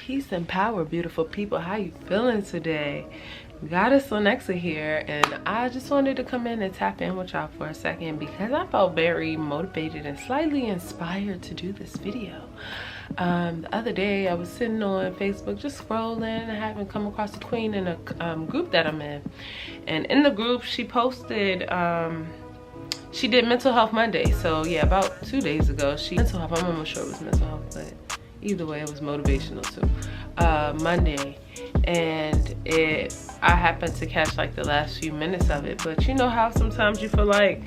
Peace and power, beautiful people. How you feeling today? Goddess Lanexa here, and I just wanted to come in and tap in with y'all for a second because I felt very motivated and slightly inspired to do this video. The other day I was sitting on Facebook just scrolling and I happened to come across a queen in a group that I'm in, and in the group she posted she did Mental Health Monday. So yeah, about 2 days ago, mental health, I'm almost sure it was mental health, but either way it was motivational too. Monday, and I happened to catch like the last few minutes of it. But you know how sometimes you feel like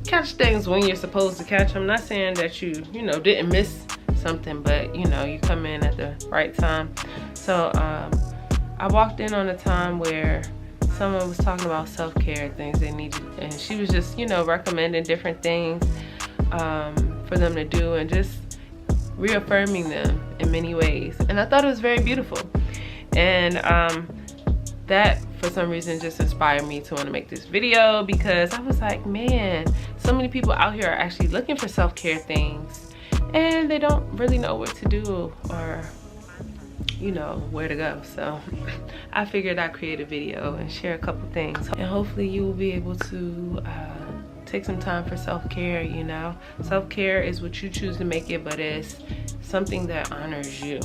catch things when you're supposed to catch them. Not saying that you didn't miss something, but you come in at the right time. So I walked in on a time where someone was talking about self-care, things they needed, and she was just recommending different things for them to do and just reaffirming them in many ways. And I thought it was very beautiful, and that for some reason just inspired me to want to make this video, because I was like, man, so many people out here are actually looking for self-care things and they don't really know what to do or where to go. So I figured I'd create a video and share a couple things, and hopefully you will be able to take some time for self-care. Self-care is what you choose to make it, but it's something that honors you,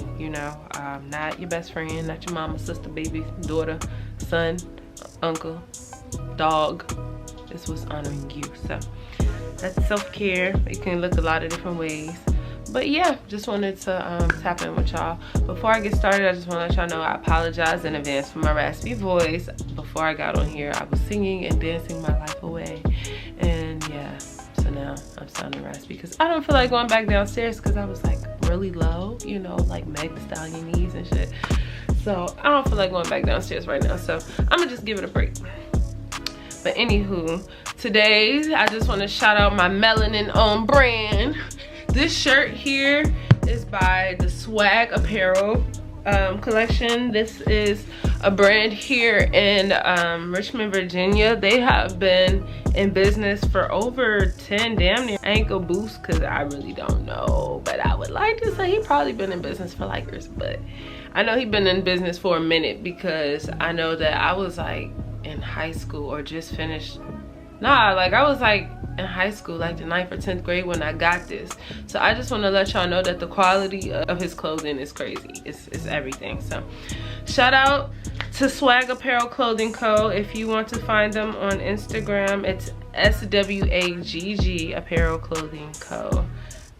not your best friend, not your mama, sister, baby, daughter, son, uncle, dog. This was honoring you. So that's self-care. It can look a lot of different ways. But yeah, just wanted to tap in with y'all. Before I get started, I just want to let y'all know I apologize in advance for my raspy voice. Before I got on here, I was singing and dancing my life away. And yeah, so now I'm sounding raspy because I don't feel like going back downstairs because I was like really low, like Meg Thee Stallion and shit. So I don't feel like going back downstairs right now. So I'm gonna just give it a break. But anywho, today I just want to shout out my melanin owned brand. This shirt here is by the Swag Apparel collection. This is a brand here in Richmond, Virginia. They have been in business for over 10, damn near. I ain't gonna boost because I really don't know, but I would like to say he probably been in business for like years, but I know he been in business for a minute because I know that I was like in high school or just finished. Nah, like I was like in high school, like the 9th or 10th grade when I got this. So I just want to let y'all know that the quality of his clothing is crazy. It's everything. So shout out to Swag Apparel Clothing Co. If you want to find them on Instagram, it's SWAGG Apparel Clothing Co.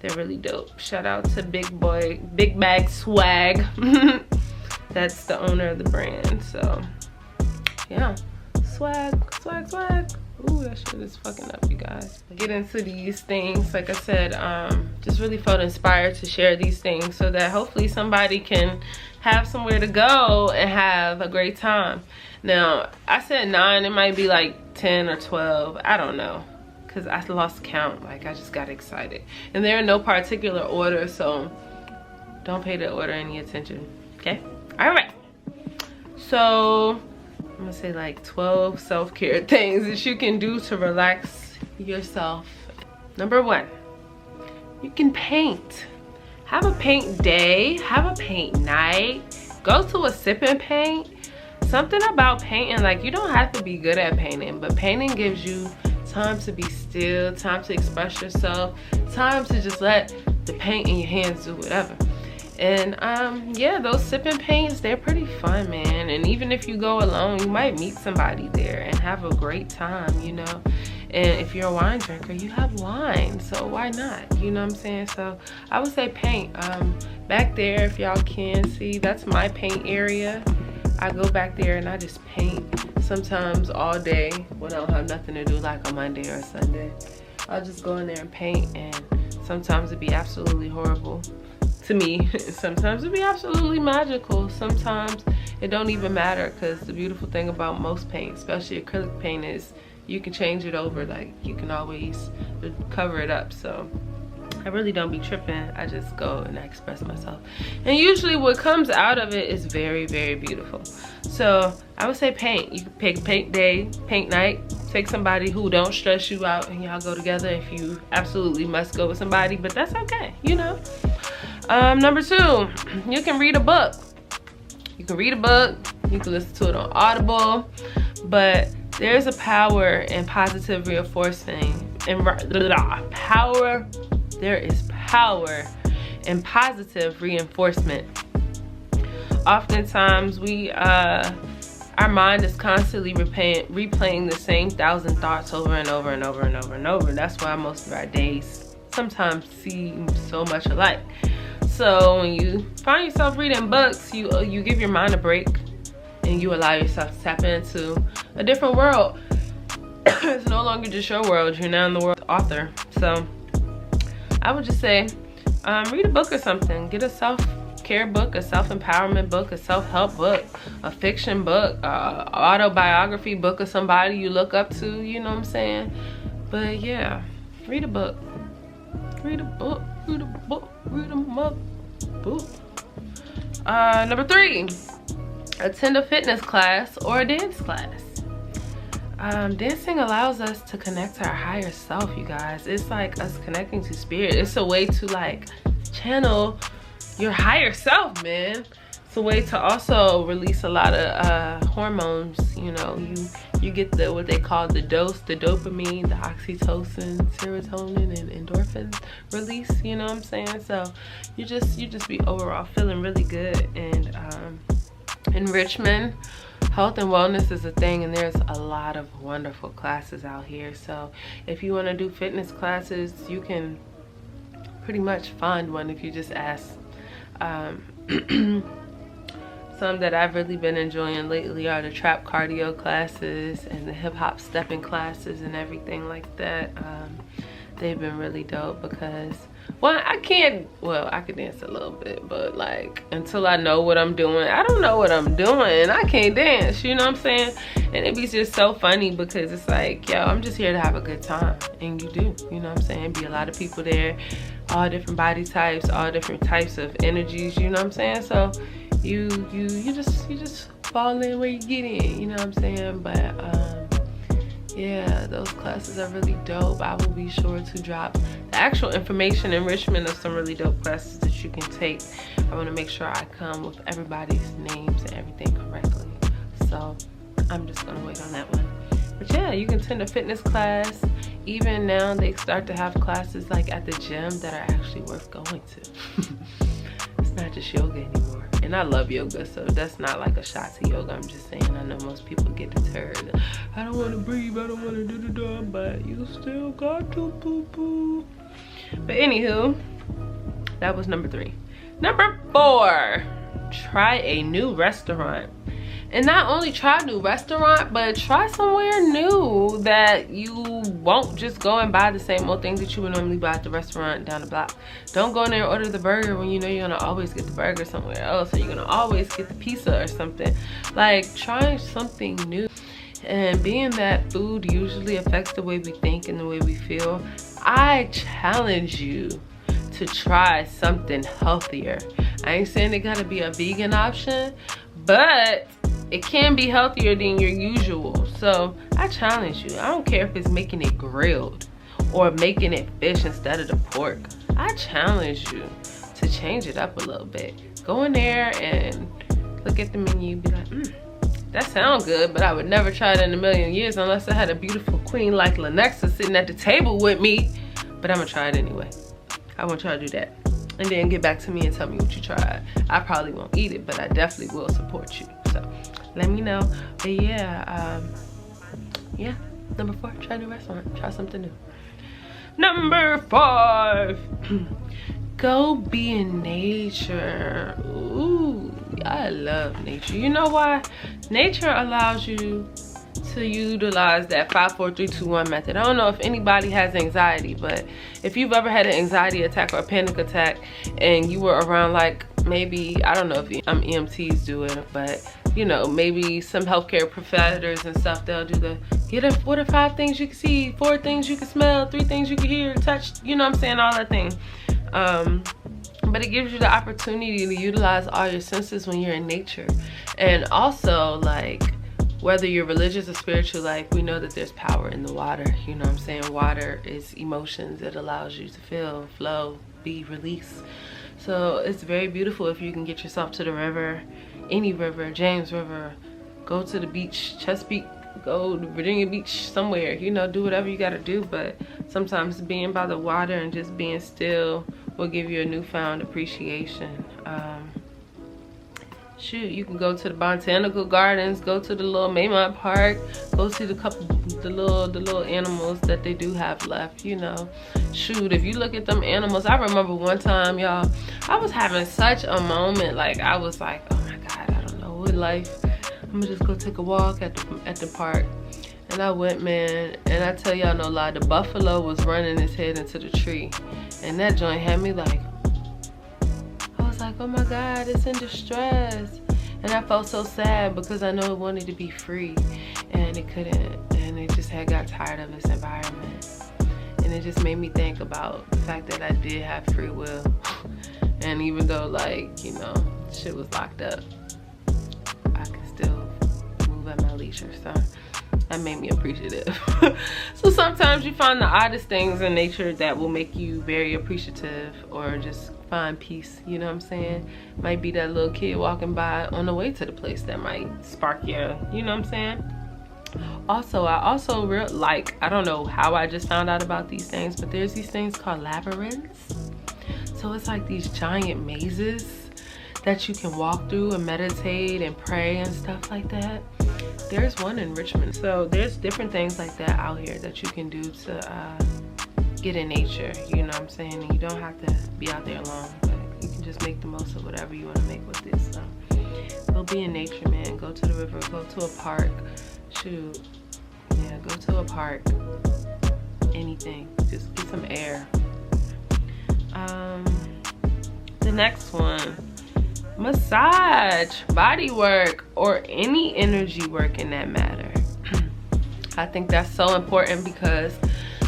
They're really dope. Shout out to Big Bag Swag. That's the owner of the brand. So yeah, swag. Ooh, that shit is fucking up, you guys. Get into these things. Like I said, just really felt inspired to share these things so that hopefully somebody can have somewhere to go and have a great time. Now, I said 9, it might be like 10 or 12, I don't know, because I lost count. Like, I just got excited. And they're in no particular order, so don't pay the order any attention, okay? All right. So I'm gonna say like 12 self-care things that you can do to relax yourself. Number 1, you can paint. Have a paint day, have a paint night, go to a sip and paint. Something about painting, like you don't have to be good at painting, but painting gives you time to be still, time to express yourself, time to just let the paint in your hands do whatever. And yeah, those sipping paints, they're pretty fun, man. And even if you go alone, you might meet somebody there and have a great time, And if you're a wine drinker, you have wine, so why not? You know what I'm saying? So I would say paint. Back there, if y'all can see, that's my paint area. I go back there and I just paint sometimes all day when I don't have nothing to do, like a Monday or a Sunday. I'll just go in there and paint, and sometimes it'd be absolutely horrible to me. Sometimes it'd be absolutely magical. Sometimes it don't even matter, because the beautiful thing about most paint, especially acrylic paint, is you can change it over. Like, you can always cover it up. So I really don't be tripping. I just go and I express myself, and usually what comes out of it is very, very beautiful. So I would say paint. You can pick paint day, paint night. Take somebody who don't stress you out and y'all go together if you absolutely must go with somebody, but that's okay, Number 2, you can read a book. You can read a book, you can listen to it on Audible, but there's a power in positive reinforcement. There is power in positive reinforcement. Oftentimes our mind is constantly replaying the same 1,000 thoughts over and over and over and over and over. That's why most of our days sometimes seem so much alike. So when you find yourself reading books, you give your mind a break and you allow yourself to tap into a different world. It's no longer just your world, you're now in the world of the author. So I would just say, read a book or something. Get a self-care book, a self-empowerment book, a self-help book, a fiction book, autobiography book of somebody you look up to, you know what I'm saying? But yeah, read a book. Read a book, read a book, read a book. Number 3, attend a fitness class or a dance class. Dancing allows us to connect to our higher self, you guys. It's like us connecting to spirit. It's a way to like channel your higher self, man. It's a way to also release a lot of hormones. You know, you get what they call the dose, the dopamine, the oxytocin, serotonin, and endorphin release. You know what I'm saying? So you just be overall feeling really good. And in Richmond, health and wellness is a thing, and there's a lot of wonderful classes out here. So if you want to do fitness classes, you can pretty much find one if you just ask. Some that I've really been enjoying lately are the trap cardio classes and the hip hop stepping classes and everything like that. They've been really dope because, well, I can dance a little bit, but like until I know what I'm doing, I don't know what I'm doing. I can't dance, you know what I'm saying? And it be just so funny because it's like, yo, I'm just here to have a good time, and you do, you know what I'm saying? Be a lot of people there, all different body types, all different types of energies, you know what I'm saying? So you just fall in where you get in, you know what I'm saying? But yeah, those classes are really dope. I will be sure to drop the actual information in Richmond of some really dope classes that you can take. I want to make sure I come with everybody's names and everything correctly. So I'm just going to wait on that one. But yeah, you can attend a fitness class. Even now they start to have classes like at the gym that are actually worth going to. It's not just yoga anymore. And I love yoga, so that's not like a shot to yoga. I'm just saying, I know most people get deterred. I don't want to breathe, I don't want to do, but you still got to poo-poo. But anywho, that was number 3. Number 4, try a new restaurant. And not only try a new restaurant, but try somewhere new that you won't just go and buy the same old things that you would normally buy at the restaurant down the block. Don't go in there and order the burger when you know you're gonna always get the burger somewhere else, or you're gonna always get the pizza or something. Like, try something new. And being that food usually affects the way we think and the way we feel, I challenge you to try something healthier. I ain't saying it gotta be a vegan option, but it can be healthier than your usual. So I challenge you. I don't care if it's making it grilled or making it fish instead of the pork. I challenge you to change it up a little bit. Go in there and look at the menu, be like, that sounds good, but I would never try it in a million years unless I had a beautiful queen like Lanexa sitting at the table with me. But I'm gonna try it anyway. I want to try to do that. And then get back to me and tell me what you tried. I probably won't eat it, but I definitely will support you. So let me know. But yeah, number 4, try a new restaurant. Try something new. Number 5, go be in nature. Ooh, I love nature. You know why? Nature allows you to utilize that 5, 4, 3, 2, 1 method. I don't know if anybody has anxiety, but if you've ever had an anxiety attack or a panic attack and you were around, like, maybe, I don't know if EMTs do it, but you know, maybe some healthcare providers and stuff, they'll do the what are 5 things you can see, 4 things you can smell, 3 things you can hear, touch, you know what I'm saying, all that thing. But it gives you the opportunity to utilize all your senses when you're in nature. And also, like, whether you're religious or spiritual, like, we know that there's power in the water, you know what I'm saying? Water is emotions. It allows you to feel, flow, be, release. So it's very beautiful if you can get yourself to the river, any river, James River, go to the beach, Chesapeake, go to Virginia Beach, somewhere, you know, do whatever you gotta do. But sometimes being by the water and just being still will give you a newfound appreciation. Shoot, you can go to the botanical gardens, go to the little Maymont Park, go see the little animals that they do have left, you know. Shoot, if you look at them animals, I remember one time, y'all, I was having such a moment. Like, I was like, oh my God, I don't know what life. I'm gonna just go take a walk at the park. And I went, man, and I tell y'all no lie, the buffalo was running his head into the tree. And that joint had me like, oh my God, it's in distress. And I felt so sad because I know it wanted to be free and it couldn't, and it just had got tired of its environment. And it just made me think about the fact that I did have free will. And even though, like, you know, shit was locked up, I could still move at my leisure. So that made me appreciative. So sometimes you find the oddest things in nature that will make you very appreciative, or just find peace, you know what I'm saying? Might be that little kid walking by on the way to the place that might spark your, you know what I'm saying? Also, I also I don't know how I just found out about these things, but there's these things called labyrinths. So it's like these giant mazes that you can walk through and meditate and pray and stuff like that. There's one in Richmond. So there's different things like that out here that you can do to get in nature, you know what I'm saying? And you don't have to be out there alone, but you can just make the most of whatever you want to make with it. So go be in nature, man. Go to the river, go to a park. Shoot, yeah, go to a park. Anything, just get some air. The next one, massage, body work, or any energy work in that matter. I think that's so important because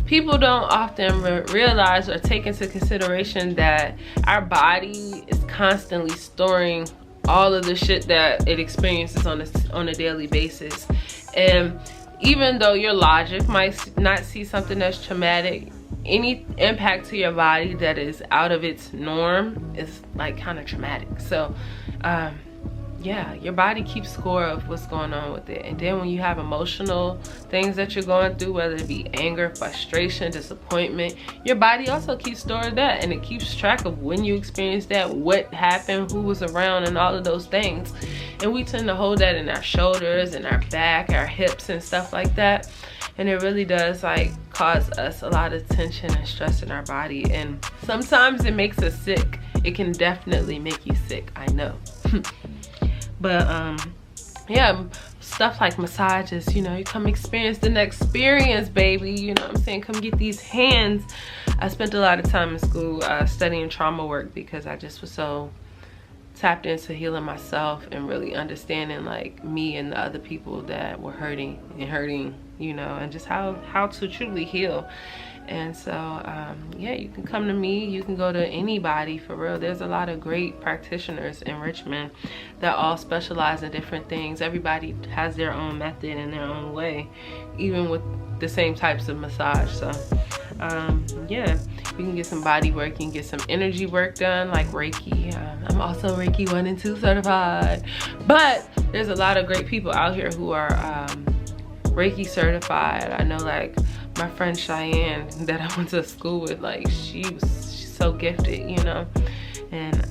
people don't often realize or take into consideration that our body is constantly storing all of the shit that it experiences on a daily basis. And even though your logic might not see something that's traumatic, any impact to your body that is out of its norm is like kind of traumatic. So yeah, your body keeps score of what's going on with it. And then when you have emotional things that you're going through, whether it be anger, frustration, disappointment, your body also keeps store of that, and it keeps track of when you experienced that, what happened, who was around, and all of those things. And we tend to hold that in our shoulders and our back, our hips and stuff like that. And it really does like cause us a lot of tension and stress in our body. And sometimes it makes us sick. It can definitely make you sick, I know. But yeah, stuff like massages, you know, you come experience the experience, baby, you know what I'm saying? Come get these hands. I spent a lot of time in school studying trauma work because I just was so tapped into healing myself and really understanding like me and the other people that were hurting, you know, and just how to truly heal. And so yeah, you can come to me, you can go to anybody, for real. There's a lot of great practitioners in Richmond that all specialize in different things. Everybody has their own method and their own way, even with the same types of massage. So yeah, you can get some body work, you can get some energy work done like Reiki. I'm also Reiki 1 and 2 certified, but there's a lot of great people out here who are Reiki certified. I know like my friend Cheyenne that I went to school with, like she's so gifted, you know. And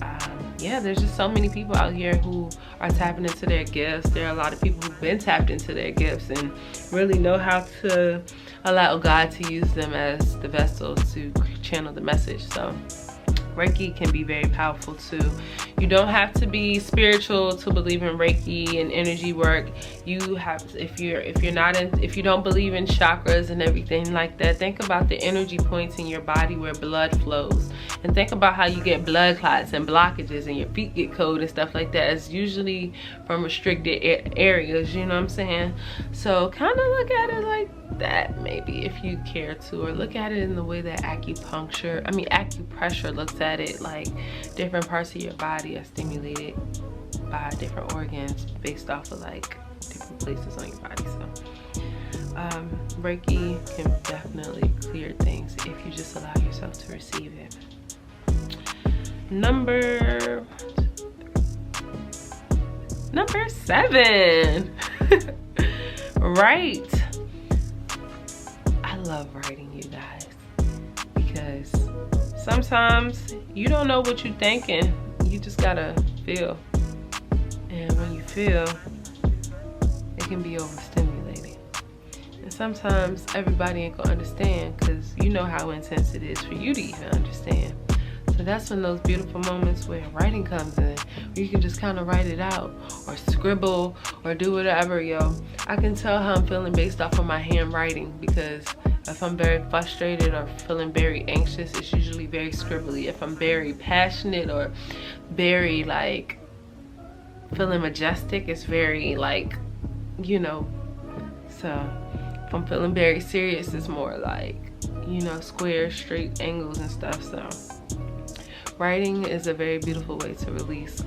yeah, there's just so many people out here who are tapping into their gifts. There are a lot of people who've been tapped into their gifts and really know how to allow God to use them as the vessel to channel the message. So Reiki can be very powerful too. You don't have to be spiritual to believe in Reiki and energy work. You have to, if you don't believe in chakras and everything like that, think about the energy points in your body where blood flows, and think about how you get blood clots and blockages and your feet get cold and stuff like that. It's usually from restricted areas, you know what I'm saying? So kind of look at it like that, maybe, if you care to, or look at it in the way that acupressure looks at it, like different parts of your body are stimulated by different organs based off of like different places on your body. So Reiki can definitely clear things if you just allow yourself to receive it. Number 7. Write. I love writing, you guys, because sometimes you don't know what you're thinking. You just gotta feel. And when you feel, it can be overstimulating. And sometimes everybody ain't gonna understand, because you know how intense it is for you to even understand. So that's when those beautiful moments where writing comes in, where you can just kind of write it out or scribble or do whatever, yo. I can tell how I'm feeling based off of my handwriting, because if I'm very frustrated or feeling very anxious, it's usually very scribbly. If I'm very passionate or very like feeling majestic, it's very like, you know. So if I'm feeling very serious, it's more like, you know, square, straight angles and stuff. So writing is a very beautiful way to release.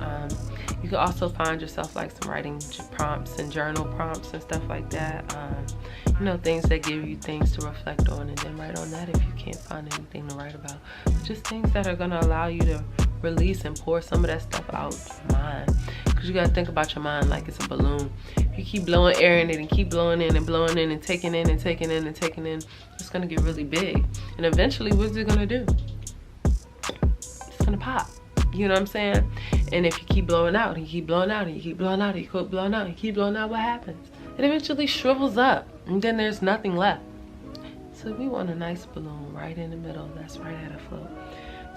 You can also find yourself like some writing prompts and journal prompts and stuff like that. You know, things that give you things to reflect on, and then write on that if you can't find anything to write about. Just things that are gonna allow you to release and pour some of that stuff out of your mind. Because you gotta think about your mind like it's a balloon. If you keep blowing air in it and keep blowing in and blowing in and taking in and taking in and taking in, it's gonna get really big. And eventually, what's it gonna do? Gonna pop, you know what I'm saying? And if you keep blowing out and you keep blowing out and you keep blowing out and you keep blowing out and you keep blowing out, what happens? It eventually shrivels up, and then there's nothing left. So we want a nice balloon right in the middle that's right at a float.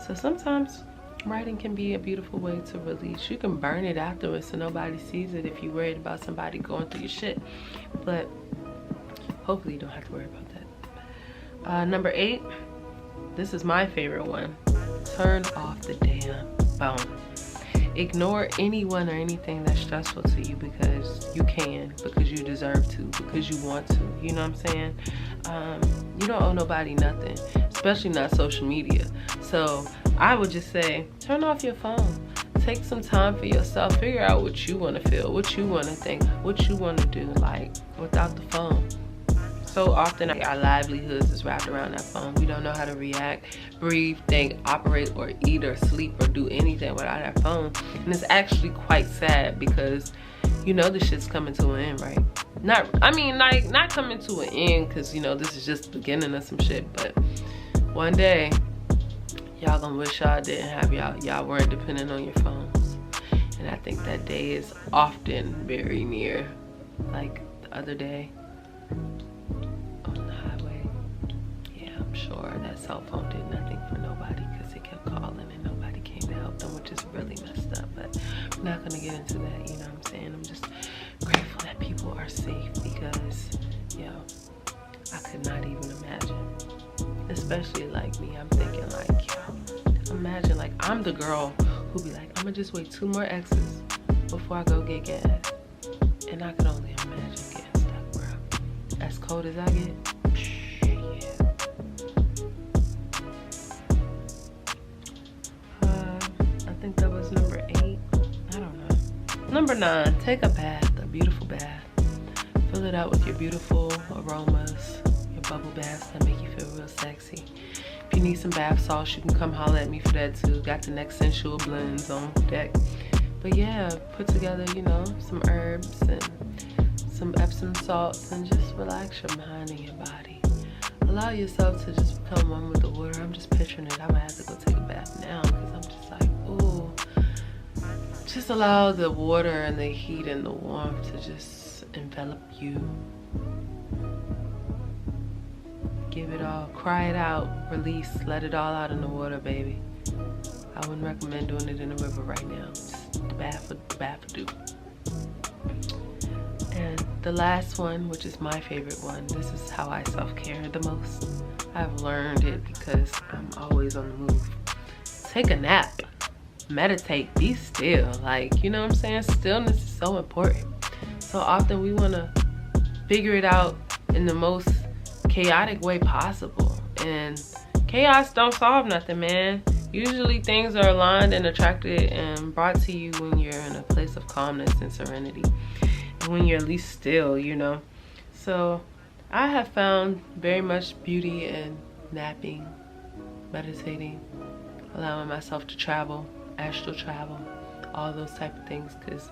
So sometimes writing can be a beautiful way to release. You can burn it afterwards so nobody sees it if you're worried about somebody going through your shit, but hopefully you don't have to worry about that. Number 8, this is my favorite one. Turn off the damn phone. Ignore anyone or anything that's stressful to you, because you can, because you deserve to, because you want to. You know what I'm saying? You don't owe nobody nothing, especially not social media. So I would just say, turn off your phone. Take some time for yourself. Figure out what you want to feel, what you want to think, what you want to do, like, without the phone. So often our livelihoods is wrapped around that phone. We don't know how to react, breathe, think, operate, or eat or sleep or do anything without that phone. And it's actually quite sad, because you know this shit's coming to an end, right? Not coming to an end, because you know this is just the beginning of some shit, but one day y'all gonna wish y'all didn't have y'all weren't dependent on your phones. And I think that day is often very near. Like the other day, I'm sure that cell phone did nothing for nobody, because it kept calling and nobody came to help them, which is really messed up. But I'm not gonna get into that, you know what I'm saying? I'm just grateful that people are safe, because yo, I could not even imagine. Especially like me, I'm thinking like, yo, imagine like I'm the girl who be like, I'm gonna just wait 2 more exits before I go get gas. And I could only imagine getting stuck, bro. As cold as I get, I think that was number 8. I don't know. Number 9, take a bath, a beautiful bath. Fill it out with your beautiful aromas, your bubble baths that make you feel real sexy. If you need some bath salts, you can come holler at me for that too. Got the next sensual blends on deck. But yeah, put together, you know, some herbs and some Epsom salts, and just relax your mind and your body. Allow yourself to just become one with the water. I'm just picturing it. I might have to go take a bath now, because I'm just like, ooh. Just allow the water and the heat and the warmth to just envelop you. Give it all, cry it out, release, let it all out in the water, baby. I wouldn't recommend doing it in the river right now. Just the bath would do. And the last one, which is my favorite one, this is how I self-care the most. I've learned it because I'm always on the move. Take a nap, meditate, be still. Like, you know what I'm saying? Stillness is so important. So often we want to figure it out in the most chaotic way possible. And chaos don't solve nothing, man. Usually things are aligned and attracted and brought to you when you're in a place of calmness and serenity. When you're at least still, you know. So I have found very much beauty in napping, meditating, allowing myself to travel, astral travel, all those type of things, because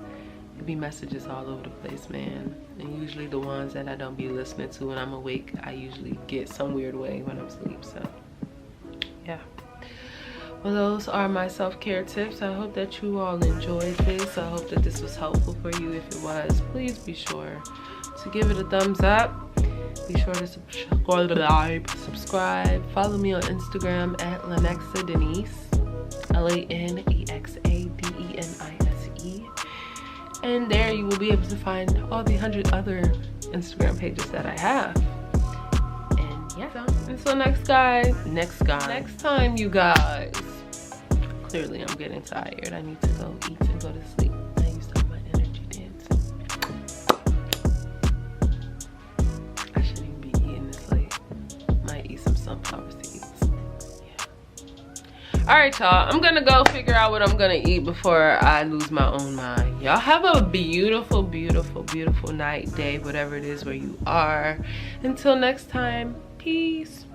it be messages all over the place, man. And usually the ones that I don't be listening to when I'm awake, I usually get some weird way when I'm asleep. So yeah, well, those are my self-care tips. I hope that you all enjoyed this. I hope that this was helpful for you. If it was, please be sure to give it a thumbs up. Be sure to subscribe. Follow me on Instagram at Lanexa Denise, LANEXADENISE. And there you will be able to find all the 100 other Instagram pages that I have. And yeah, until next time, you guys. Clearly I'm getting tired. I need to go eat and go to sleep. I used up my energy dancing. I shouldn't even be eating this late. Might eat some sunflower seeds. Yeah. All right, y'all, I'm gonna go figure out what I'm gonna eat before I lose my own mind. Y'all have a beautiful, beautiful, beautiful night, day, whatever it is where you are. Until next time, peace.